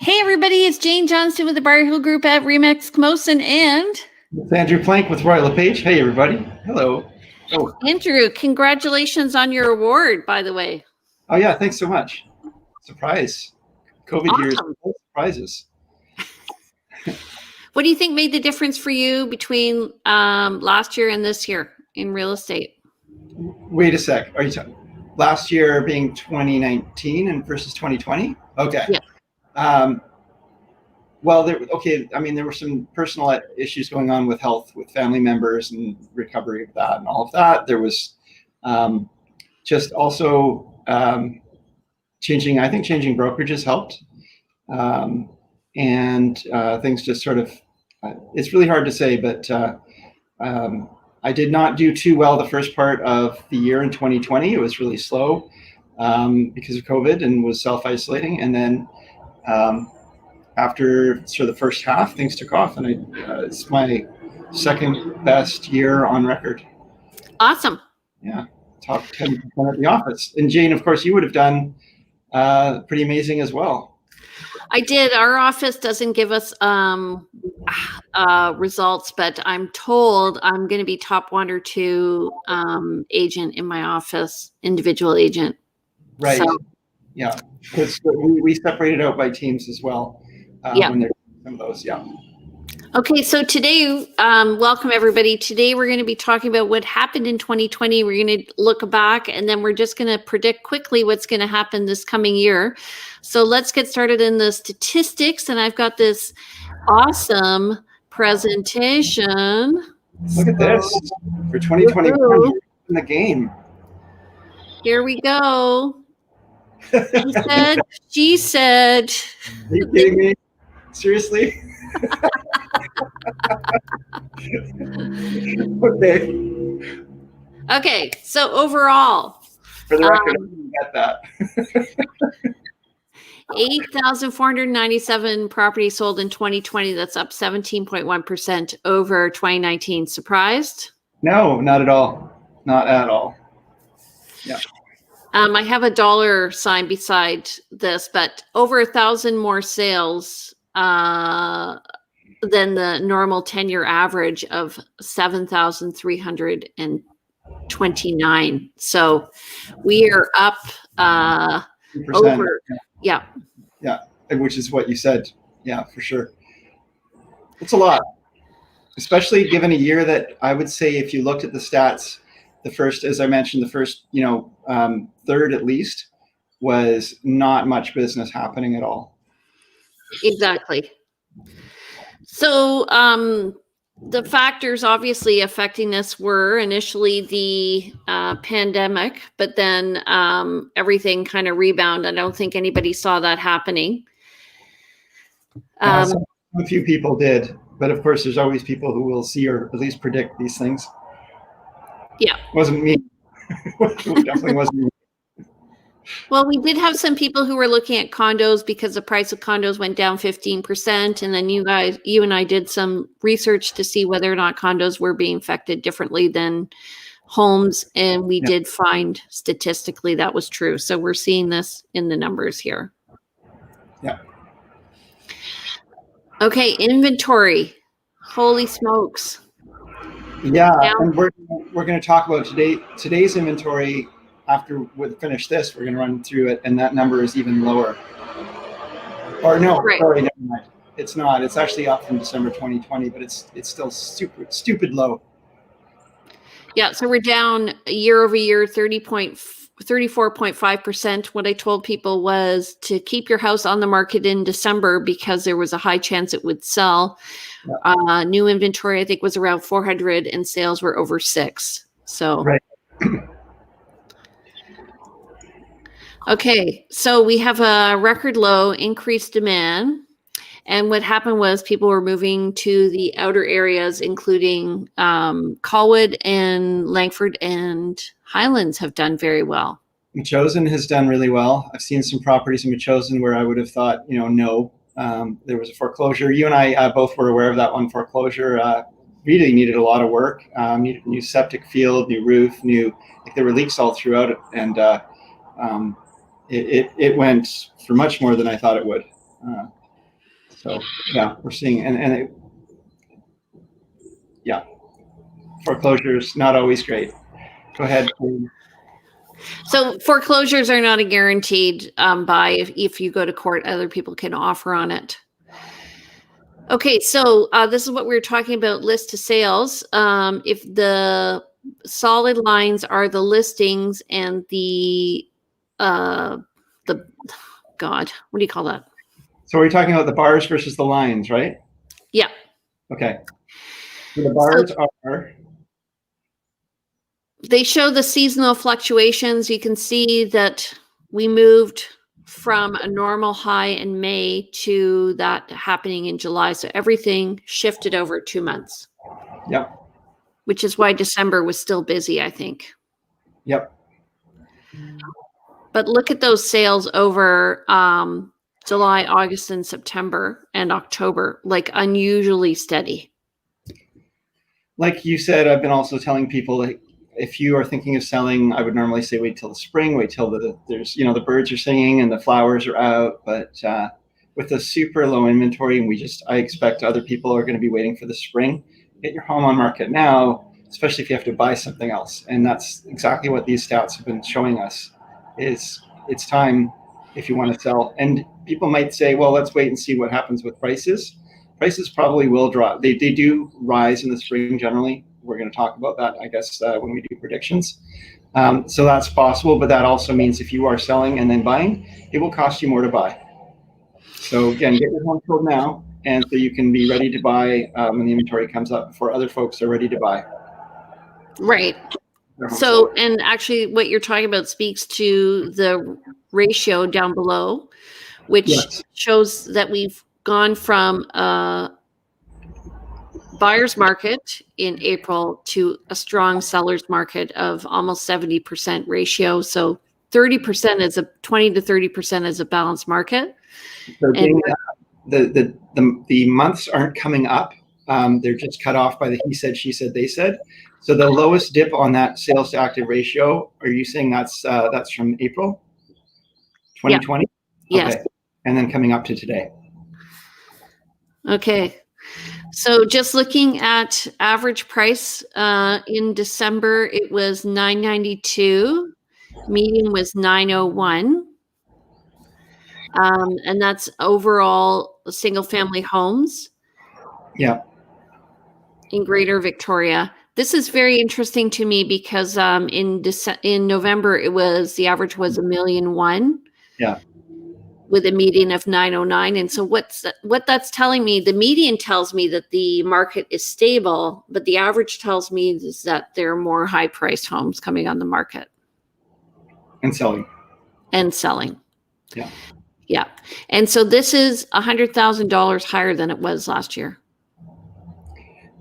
Hey everybody, it's Jane Johnston with the Bar Hill Group at Remax Camosun and It's Andrew Plank with LePage. Hey everybody. Hello. Oh. Andrew, congratulations on your award, by the way. Oh yeah, thanks so much. Surprise. COVID years, surprises. What do you think made the difference for you between last year and this year in real estate? Wait a sec. Are you talking last year being 2019 and versus 2020? Okay. Yeah. Well, there were some personal issues going on with health, with family members and recovery of that and all of that. There was just also changing brokerages helped. And things just sort of, it's really hard to say, but I did not do too well the first part of the year in 2020. It was really slow because of COVID and was self-isolating. And then after sort of the first half, things took off, and it's my second best year on record. Awesome. Yeah, top 10% at the office. And Jane, of course, you would have done pretty amazing as well. I did. Our office doesn't give us results, but I'm told I'm going to be top 1 or 2 agent in my office, individual agent. Right. So. Yeah, because we separated out by teams as well. When there's some of those, yeah. Okay, so today, welcome everybody. Today we're going to be talking about what happened in 2020. We're going to look back, and then we're just going to predict quickly what's going to happen this coming year. So let's get started in the statistics, and I've got this awesome presentation. Look at this for 2021 in the game. Here we go. She said. Are you kidding me? Seriously? Okay, so overall. For the record, I didn't get that. 8,497 properties sold in 2020. That's up 17.1% over 2019. Surprised? No, not at all. Not at all. Yeah. I have a dollar sign beside this, but over 1,000 more sales than the normal 10-year average of 7,329. So we are up over. Yeah. Yeah, which is what you said. Yeah, for sure. It's a lot, especially given a year that I would say, if you looked at the stats, the first, as I mentioned, the first, third at least, was not much business happening at all. Exactly. So the factors obviously affecting this were initially the pandemic, but then everything kind of rebounded. I don't think anybody saw that happening. A few people did, but of course there's always people who will see or at least predict these things. Yeah. It wasn't me. It definitely wasn't me. Well, we did have some people who were looking at condos because the price of condos went down 15%. And then you and I did some research to see whether or not condos were being affected differently than homes. And we did find statistically that was true. So we're seeing this in the numbers here. Yeah. Okay, inventory. Holy smokes. Yeah, and we're going to talk about today's inventory. After we finish this, we're going to run through it, and that number is even lower. Or no, sorry, never mind. It's not. It's actually up from December 2020, but it's still stupid low. Yeah, so we're down year over year 34.5%. What I told people was to keep your house on the market in December because there was a high chance it would sell. Yeah. New inventory, I think, was around 400, and sales were over 6. So. Right. Okay, so we have a record low increased demand. And what happened was people were moving to the outer areas, including Colwood and Langford and Highlands have done very well. Metchosin has done really well. I've seen some properties in Metchosin where I would have thought, no, there was a foreclosure. You and I both were aware of that one foreclosure. Really needed a lot of work. Needed a new septic field, new roof, there were leaks all throughout it. And it went for much more than I thought it would. So yeah, we're seeing, yeah, foreclosures not always great. Go ahead. So foreclosures are not a guaranteed buy. If you go to court, other people can offer on it. Okay, so this is what we were talking about, list to sales. If the solid lines are the listings and the God, what do you call that? So we're talking about the bars versus the lines, right? Yeah. Okay. So the bars are. They show the seasonal fluctuations. You can see that we moved from a normal high in May to that happening in July. So everything shifted over 2 months. Yep. Which is why December was still busy, I think. Yep. But look at those sales over July, August, and September and October, like unusually steady. Like you said, I've been also telling people that if you are thinking of selling, I would normally say wait till the spring, wait till there's the birds are singing and the flowers are out. But with a super low inventory, and I expect other people are going to be waiting for the spring. Get your home on market now, especially if you have to buy something else. And that's exactly what these stats have been showing us. Is it's time if you want to sell. And people might say, well, let's wait and see what happens with prices. Prices probably will drop. They do rise in the spring generally. We're going to talk about that, I guess, when we do predictions. So that's possible, but that also means if you are selling and then buying, it will cost you more to buy. So again, get your home sold now, and so you can be ready to buy when the inventory comes up before other folks are ready to buy. Right. So, and actually what you're talking about speaks to the ratio down below, which shows that we've gone from a buyer's market in April to a strong seller's market of almost 70% ratio. So 30% is 20 to 30% is a balanced market. So the months aren't coming up. They're just cut off by the he said, she said, they said. So the lowest dip on that sales to active ratio, are you saying that's from April 2020? Yeah. Yes. Okay. And then coming up to today. Okay. So just looking at average price in December, it was $992. Median was $901. And that's overall single family homes. Yeah. In Greater Victoria. This is very interesting to me because in November the average was $1.1 million. Yeah. With a median of 909. And so what that's telling me, the median tells me that the market is stable, but the average tells me is that there are more high priced homes coming on the market. And selling. Yeah. Yeah. And so this is $100,000 higher than it was last year.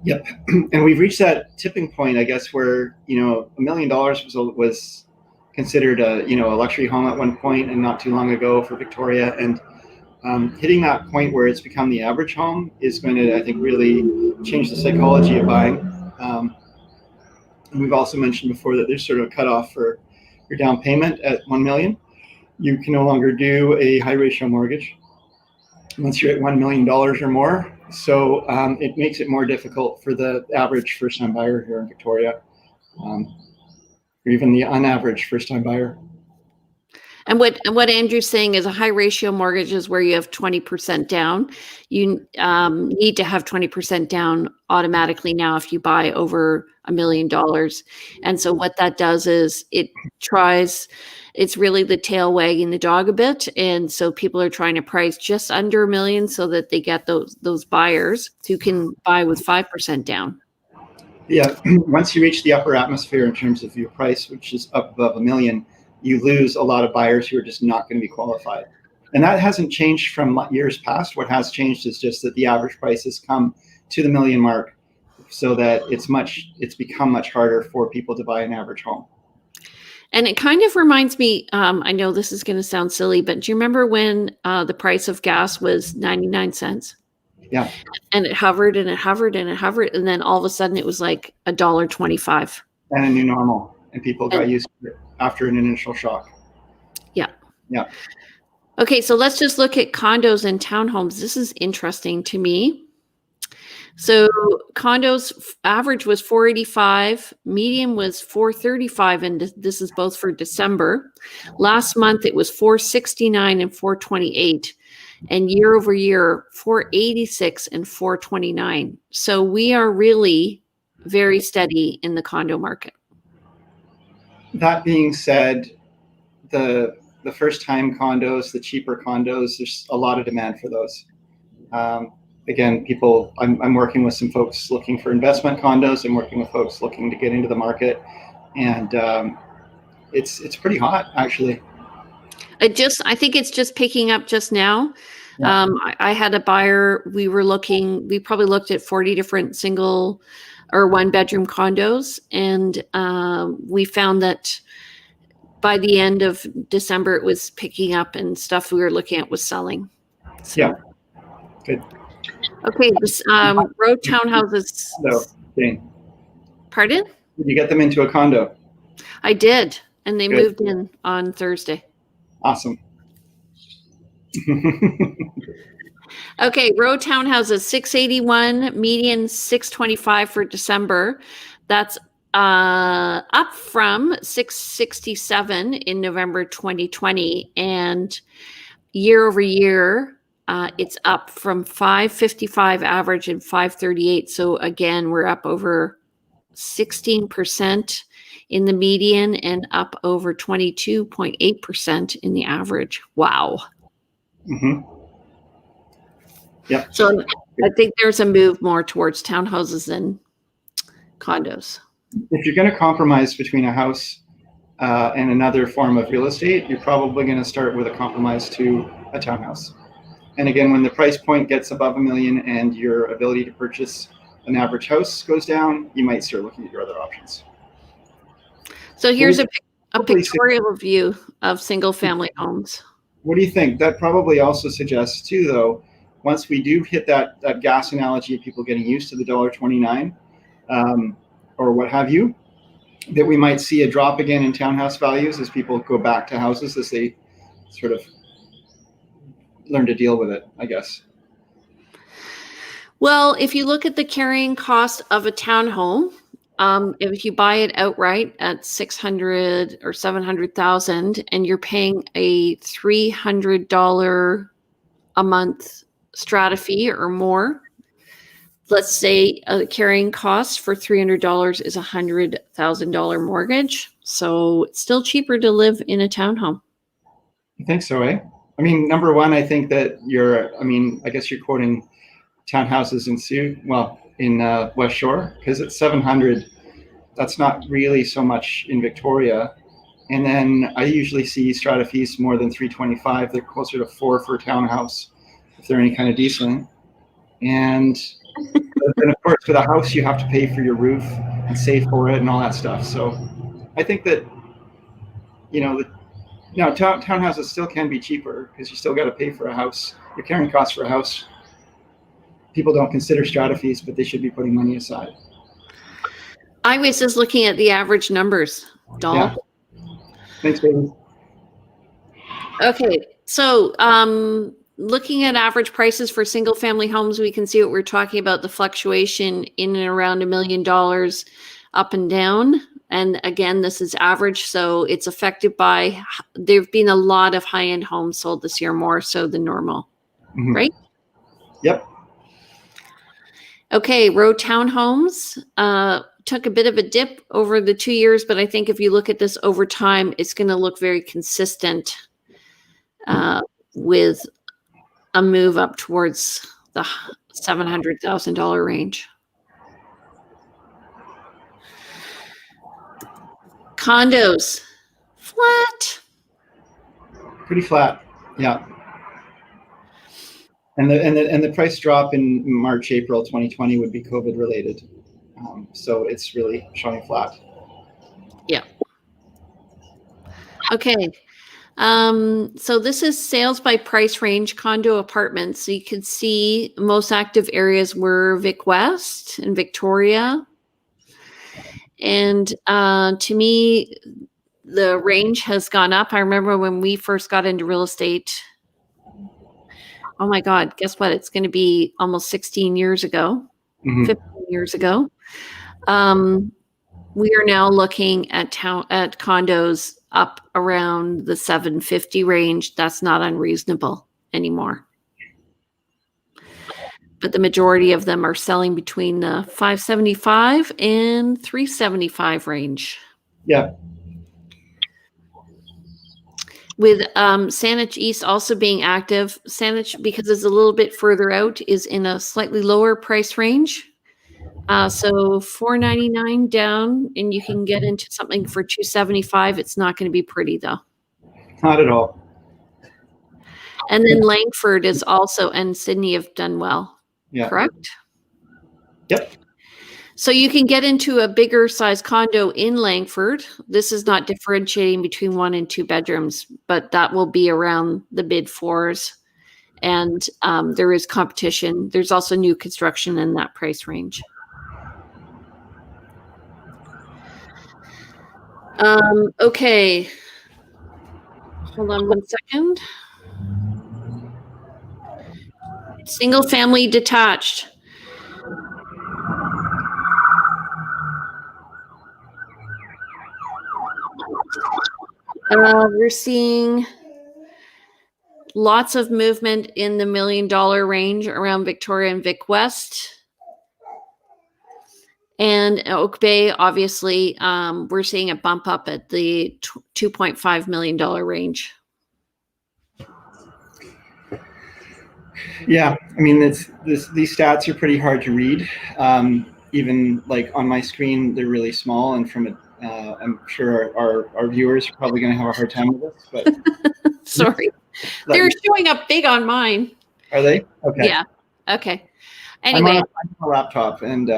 Yep. And we've reached that tipping point, I guess, where, $1 million was considered a luxury home at one point and not too long ago for Victoria. And hitting that point where it's become the average home is going to, I think, really change the psychology of buying. And we've also mentioned before that there's sort of a cutoff for your down payment at $1 million. You can no longer do a high ratio mortgage once you're at $1 million or more. So it makes it more difficult for the average first-time buyer here in Victoria. Or even the unaverage first-time buyer. And what Andrew's saying is a high ratio mortgage is where you have 20% down. You need to have 20% down automatically now if you buy over $1 million. And so what that does is it's really the tail wagging the dog a bit. And so people are trying to price just under $1 million so that they get those buyers who can buy with 5% down. Yeah, once you reach the upper atmosphere in terms of your price, which is up above $1 million, you lose a lot of buyers who are just not going to be qualified. And that hasn't changed from years past. What has changed is just that the average price has come to the $1 million mark, so that it's become much harder for people to buy an average home. And it kind of reminds me, I know this is going to sound silly, but do you remember when the price of gas was 99 cents? Yeah. And it hovered and it hovered and it hovered. And then all of a sudden it was like $1.25. And a new normal. And people got used to it after an initial shock. Yeah. Yeah. Okay, so let's just look at condos and townhomes. This is interesting to me. So condos average was 485, median was 435, and this is both for December. Last month it was 469 and 428, and year over year 486 and 429. So we are really very steady in the condo market. That being said, the first time condos, the cheaper condos, there's a lot of demand for those. Again, I'm working with some folks looking for investment condos. I'm working with folks looking to get into the market, and it's pretty hot, actually. I think it's just picking up just now. Yeah. I had a buyer. We probably looked at 40 different single or one bedroom condos, and we found that by the end of December, it was picking up, and stuff we were looking at was selling. So. Yeah. Good. Okay, this row townhouses. So, Jane, Pardon? did you get them into a condo? I did, and they Good. moved in on Thursday. Awesome. Okay, row townhouses 681, median 625 for December. That's up from 667 in November 2020, and year over year. It's up from 555 average and 538. So again, we're up over 16% in the median and up over 22.8% in the average. Wow. Mm-hmm. Yeah. So I think there's a move more towards townhouses than condos. If you're going to compromise between a house and another form of real estate, you're probably going to start with a compromise to a townhouse. And again, when the price point gets above $1 million and your ability to purchase an average house goes down, you might start looking at your other options. So here's a pictorial view of single family homes. What do you think? That probably also suggests too, though, once we do hit that gas analogy of people getting used to the $1.29 or what have you, that we might see a drop again in townhouse values as people go back to houses as they sort of learn to deal with it, I guess. Well, if you look at the carrying cost of a townhome, if you buy it outright at $600,000 or $700,000, and you're paying a $300 a month strata fee or more, let's say a carrying cost for $300 is $100,000 mortgage. So it's still cheaper to live in a townhome. I think so, eh? I mean, number one, I think that I guess you're quoting townhouses in West Shore, because it's $700. That's not really so much in Victoria. And then I usually see strata fees more than $325. They're closer to $4 for a townhouse, if they're any kind of decent. And then, of course, for the house, you have to pay for your roof and save for it and all that stuff. So I think that, townhouses still can be cheaper because you still got to pay for a house. Your carrying costs for a house. People don't consider strata fees, but they should be putting money aside. I was just looking at the average numbers, Doll. Yeah. Thanks, baby. Okay, so looking at average prices for single family homes, we can see what we're talking about, the fluctuation in and around $1 million up and down. And again, this is average, so it's affected by, there've been a lot of high-end homes sold this year, more so than normal, right? Yep. Okay, row townhomes took a bit of a dip over the 2 years, but I think if you look at this over time, it's going to look very consistent with a move up towards the $700,000 range. Condos, flat. Pretty flat, yeah. And the price drop in March, April 2020 would be COVID related. So it's really showing flat. Yeah. Okay. So this is sales by price range condo apartments. So you can see most active areas were Vic West and Victoria. And to me, the range has gone up. I remember when we first got into real estate oh my God, guess what? It's going to be almost 16 years ago, 15 years ago. We are now looking at condos up around the 750 range. That's not unreasonable anymore. But the majority of them are selling between the 575 and 375 range. Yeah. With Saanich East also being active, Saanich, because it's a little bit further out, is in a slightly lower price range. So $499 down, and you can get into something for $275. It's not going to be pretty though. Not at all. And then Langford is also, and Sydney have done well. Yeah. Correct? Yep. So you can get into a bigger size condo in Langford. This is not differentiating between 1 and 2 bedrooms, but that will be around the mid fours. And there is competition. There's also new construction in that price range. Okay. Hold on 1 second. Single family detached. We're seeing lots of movement in the $1 million range around Victoria and Vic West. And Oak Bay, obviously, we're seeing a bump up at the $2.5 million range. Yeah, I mean, these stats are pretty hard to read. Even like on my screen, they're really small, and from it, I'm sure our viewers are probably going to have a hard time with this. But sorry, they're showing up big on mine. Are they? Okay. Yeah. Okay. Anyway, I'm on a laptop, and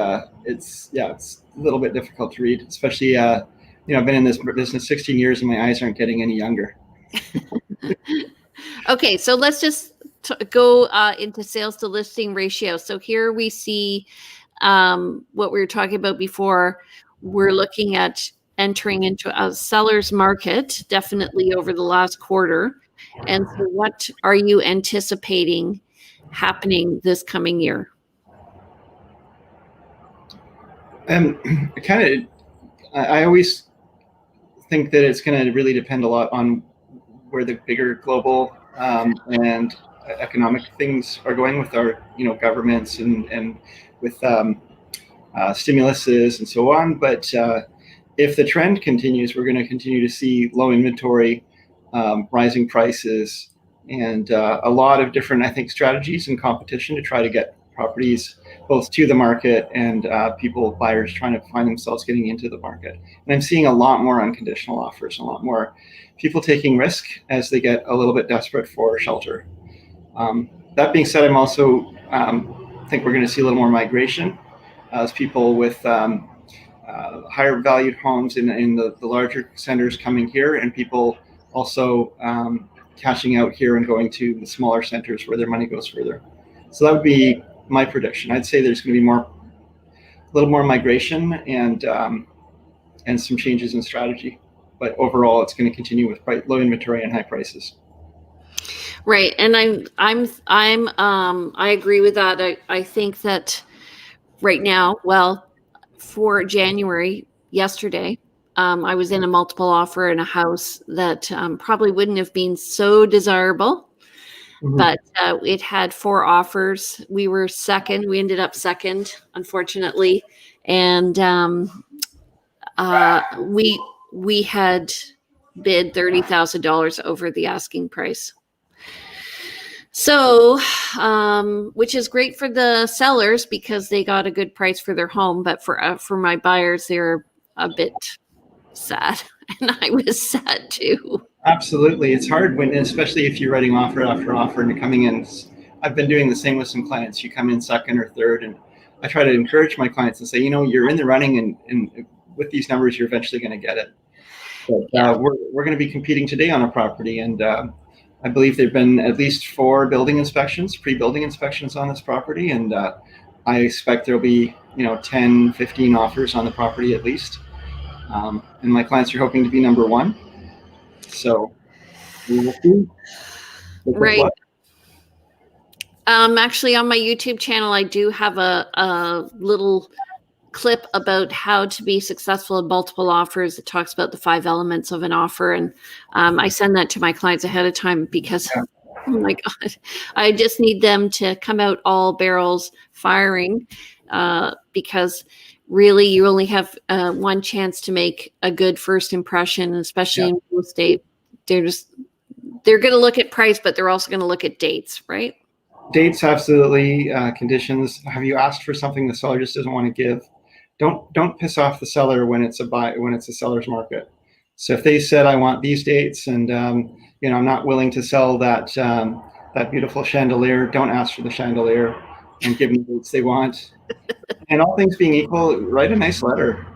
it's a little bit difficult to read, especially I've been in this business 16 years, and my eyes aren't getting any younger. Okay, so let's just go into sales to listing ratio. So here we see what we were talking about before. We're looking at entering into a seller's market, definitely over the last quarter. And so what are you anticipating happening this coming year? I always think that it's going to really depend a lot on where the bigger global and economic things are going with our governments and with stimuluses and so on. But if the trend continues, we're going to continue to see low inventory, rising prices, and a lot of different, I think, strategies and competition to try to get properties both to the market and buyers trying to find themselves getting into the market. And I'm seeing a lot more unconditional offers, a lot more people taking risk as they get a little bit desperate for shelter. That being said, I'm also think we're going to see a little more migration as people with higher valued homes in the larger centers coming here, and people also cashing out here and going to the smaller centers where their money goes further. So that would be my prediction. I'd say there's going to be a little more migration and some changes in strategy, but overall, it's going to continue with low inventory and high prices. Right, and I agree with that. I think that right now, well, for January, yesterday, I was in a multiple offer in a house that probably wouldn't have been so desirable. Mm-hmm. But it had 4 offers. We were second. We ended up second, unfortunately. And we had bid $30,000 over the asking price. So, which is great for the sellers because they got a good price for their home. But for my buyers, they're a bit sad. And I was sad too. Absolutely. It's hard especially if you're writing offer after offer and you're coming in. I've been doing the same with some clients. You come in second or third, and I try to encourage my clients and say, you're in the running, and with these numbers, you're eventually going to get it. But we're going to be competing today on a property, and I believe there've been at least 4 pre-building inspections on this property, and I expect there'll be 10, 15 offers on the property at least. And my clients are hoping to be number 1. So we will see. Right. Actually, on my YouTube channel, I do have a little clip about how to be successful in multiple offers. It talks about the 5 elements of an offer, and I send that to my clients ahead of time because, Yeah. oh my God, I just need them to come out all barrels firing, because really you only have one chance to make a good first impression, especially in real estate. They're going to look at price, but they're also going to look at dates, right? Dates, absolutely. Conditions. Have you asked for something the seller just doesn't want to give? Don't piss off the seller when it's a seller's market. So if they said, I want these dates, and I'm not willing to sell that beautiful chandelier, don't ask for the chandelier and give them the dates they want. And all things being equal, write a nice letter.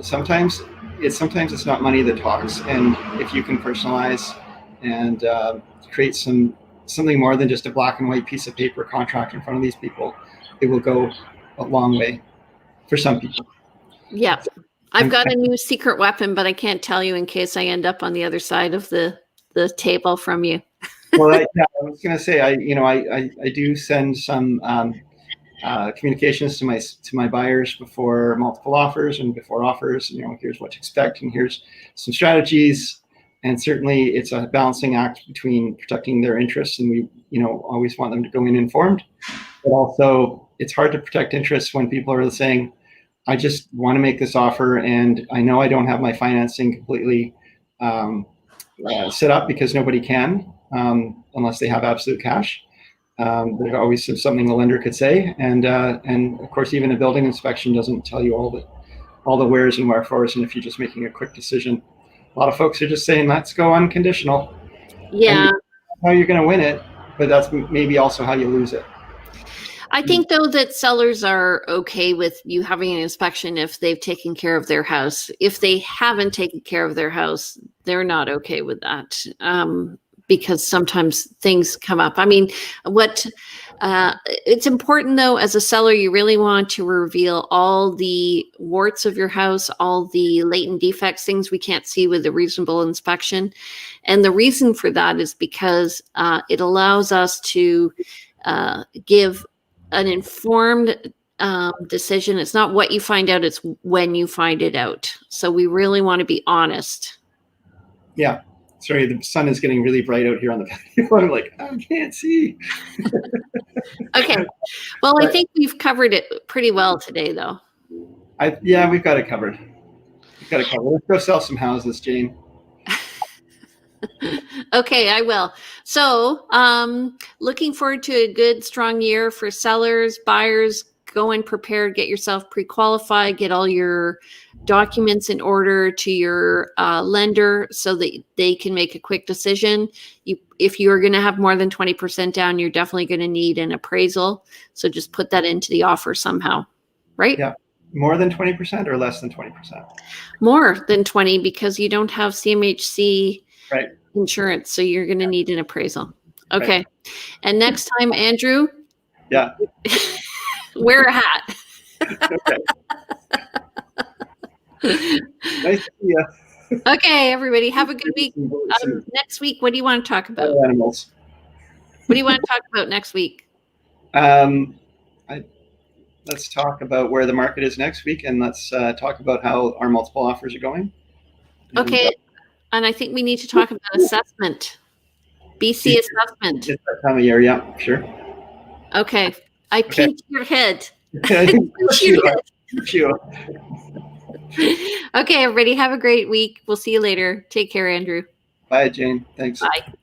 Sometimes it's not money that talks, and if you can personalize and create something more than just a black and white piece of paper contract in front of these people, it will go a long way for some people. Yeah. I've got a new secret weapon, but I can't tell you in case I end up on the other side of the table from you. Well, I was going to say, I do send some communications to my buyers before multiple offers and before offers. Here's what to expect, and here's some strategies. And certainly, it's a balancing act between protecting their interests, and we, always want them to go in informed. But also, it's hard to protect interests when people are saying, "I just want to make this offer, and I know I don't have my financing completely set up because nobody can unless they have absolute cash." There's always something the lender could say, and of course, even a building inspection doesn't tell you all the wheres and wherefores. And if you're just making a quick decision, a lot of folks are just saying, let's go unconditional. Yeah. How you're going to win it, but that's maybe also how you lose it. I think, though, that sellers are okay with you having an inspection if they've taken care of their house. If they haven't taken care of their house, they're not okay with that, because sometimes things come up. I mean, it's important, though, as a seller, you really want to reveal all the warts of your house, all the latent defects, things we can't see with a reasonable inspection. And the reason for that is because it allows us to give an informed decision. It's not what you find out, it's when you find it out. So we really want to be honest. Yeah. Sorry, the sun is getting really bright out here on the patio. I'm like, I can't see. Okay. Well, I think we've covered it pretty well today, though. We've got it covered. Let's go sell some houses, Jane. Okay, I will. So, looking forward to a good, strong year for sellers, buyers. Go in prepared, get yourself pre-qualified, get all your documents in order to your lender so that they can make a quick decision. If you're going to have more than 20% down, you're definitely going to need an appraisal. So just put that into the offer somehow, right? Yeah. More than 20% or less than 20%? More than 20, because you don't have CMHC right. insurance. So you're going to need an appraisal. Okay. Right. And next time, Andrew. Yeah. Wear a hat. Okay. Nice to see you. Okay, everybody, have a good week. Next week, what do you want to talk about? Animals. What do you want to talk about next week? Let's talk about where the market is next week, and let's talk about how our multiple offers are going. Okay, and I think we need to talk about assessment. BC assessment. It's that time of year, yeah, sure. Okay. I pinched your head. Sure. Okay, everybody, have a great week. We'll see you later. Take care, Andrew. Bye, Jane. Thanks. Bye.